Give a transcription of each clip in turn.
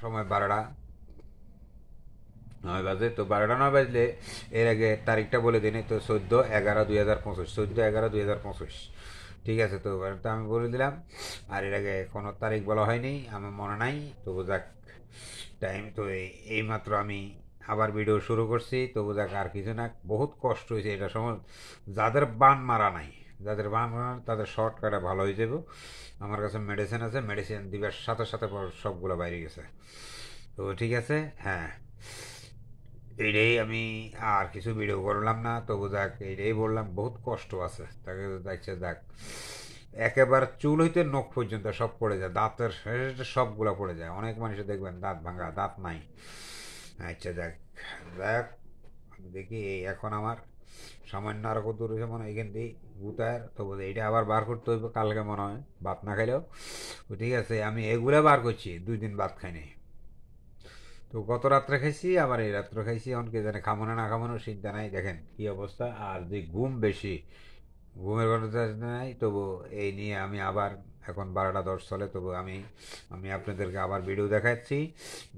সময় 12টা 9 বাজে। তো 12টা 9 বাজলে এর আগে তারিখটা বলে দিন। তো 14/11/2025, 14/11/2025। ঠিক আছে, তো তো আমি বলে দিলাম। আর এর আগে কোনো তারিখ বলা হয়নি, আমার মনে নাই। তবু যাক, টাইম তো এই মাত্র আমি আবার ভিডিও শুরু করছি। তবু যাক, আর কিছু না, বহুত কষ্ট হয়েছে এটা সময়। যাদের বান মারা নাই, যাদের বান মারা নাই, তাদের শর্টকাটে ভালো হয়ে যাবে। আমার কাছে মেডিসিন আছে, মেডিসিন দিবার সাথে সাথে সবগুলো বাইরে গেছে। তো ঠিক আছে। হ্যাঁ, এইটাই আমি আর কিছু ভিডিও করলাম না। তবু যাক, এইটাই বললাম, বহুত কষ্ট আছে তাকে। দেখছে যাক, একেবারে চুল হইতে নখ পর্যন্ত সব পড়ে যায়, দাঁতের সবগুলা পড়ে যায়। অনেক মানুষের দেখবেন দাঁত ভাঙা, দাঁত নাই। আচ্ছা যাক, যাক দেখি এখন আমার সামান্য আর কত রয়েছে মনে হয় এখান দিয়ে গুতার। তবু এইটা আবার বার করতে হইব কালকে মনে হয়, ভাত না খাইলেও। তো ঠিক আছে, আমি এগুলা বার করছি, 2 দিন ভাত খাইনি। তো গত রাত্রে খাইছি, আবার এই রাত্রে খাইছি। এখন কে জানে খামো না খামো চিন্তা নাই। দেখেন কি অবস্থা। আর যে ঘুম বেশি, ঘুমের কথা নাই। তবু এই নিয়ে আমি আবার, এখন 12টা 10 চলে, তবু আমি আমি আপনাদেরকে আবার ভিডিও দেখাচ্ছি।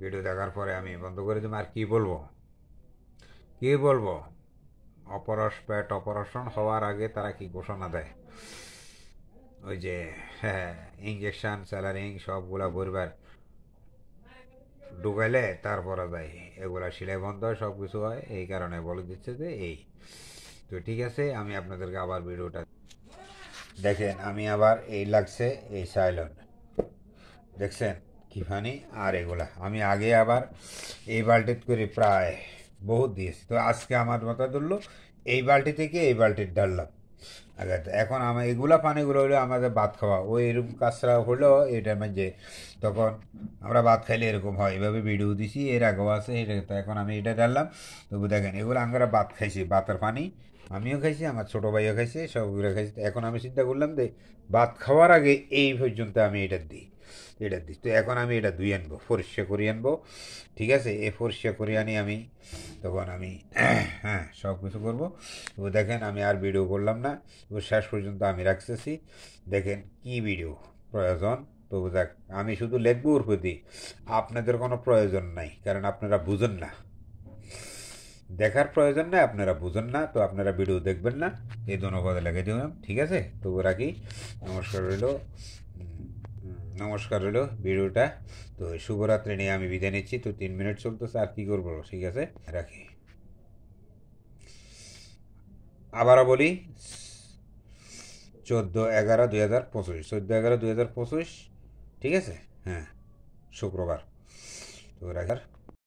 ভিডিও দেখার পরে আমি বন্ধ করে দেবো। আর কি বলবো, কি বলবো, পেট অপারেশন হওয়ার আগে তারা কি ঘোষণা দেয়, ওই যে হ্যাঁ, ইঞ্জেকশন স্যালারিং সবগুলা ভরবার ঢুকাইলে তারপরে দেয়। এগুলা সিলাই বন্ধ হয়, সব কিছু হয়। এই কারণে বলে দিচ্ছে যে এই। তো ঠিক আছে, আমি আপনাদেরকে আবার ভিডিওটা দেখেন। আমি আবার এই লাগছে, এই সাইলন দেখছেন কি ফানি। আর এগুলা আমি আগে আবার এই বাল্টিত করে প্রায় বহুত দিয়েছি। তো আজকে আমার মাথা ধরলো, এই বালতি থেকে এই বালতির ঢাললাম আগে। এখন আমার এগুলা পানিগুলো হলো আমাদের ভাত খাওয়া, ওই এরকম কাঁচরা হলো এই টাইমে যে, তখন আমরা ভাত খাইলে এরকম হয়। এভাবে ভিডিও দিছি, এর আগেও আছে এটা। তো এখন আমি এটা ঢাললাম। তবু দেখেন, এগুলো আমরা ভাত খাইছি, ভাতের পানি আমিও খাইছি, আমার ছোটো ভাইও খাইছে, সবগুলো খাইছি। এখন আমি চিন্তা করলাম যে ভাত খাওয়ার আগে এই পর্যন্ত আমি এটা দিই, এটা দিই। তো এখন আমি এটা ধুই আনবো, পরিষ্কার করে আনবো। ঠিক আছে, এই পরিষ্কার করে আনি আমি, তখন আমি হ্যাঁ সব কিছু করবো। তো দেখেন, আমি আর ভিডিও করলাম না। তো শেষ পর্যন্ত আমি রাখতেছি। দেখেন কি ভিডিও প্রয়োজন। তো দেখ, আমি শুধু লেখবো ওর প্রতি, আপনাদের কোনো প্রয়োজন নাই, কারণ আপনারা বুঝেন না। দেখার প্রয়োজন নাই, আপনারা বুঝেন না, তো আপনারা ভিডিও দেখবেন না। এই ধন্যবাদ লেগে দিলাম। ঠিক আছে, তবু রাখি। নমস্কার রইল। নমস্কার রইল ভিডিওটা। তো শুভরাত্রি নিয়ে আমি বিদায় নিচ্ছি। তো 3 মিনিট চলতেছে, আর কি করবো। ঠিক আছে, রাখি। আবারও বলি, 14/11/2025, 14/11/2025। ঠিক আছে, হ্যাঁ, শুক্রবার। তো রাখার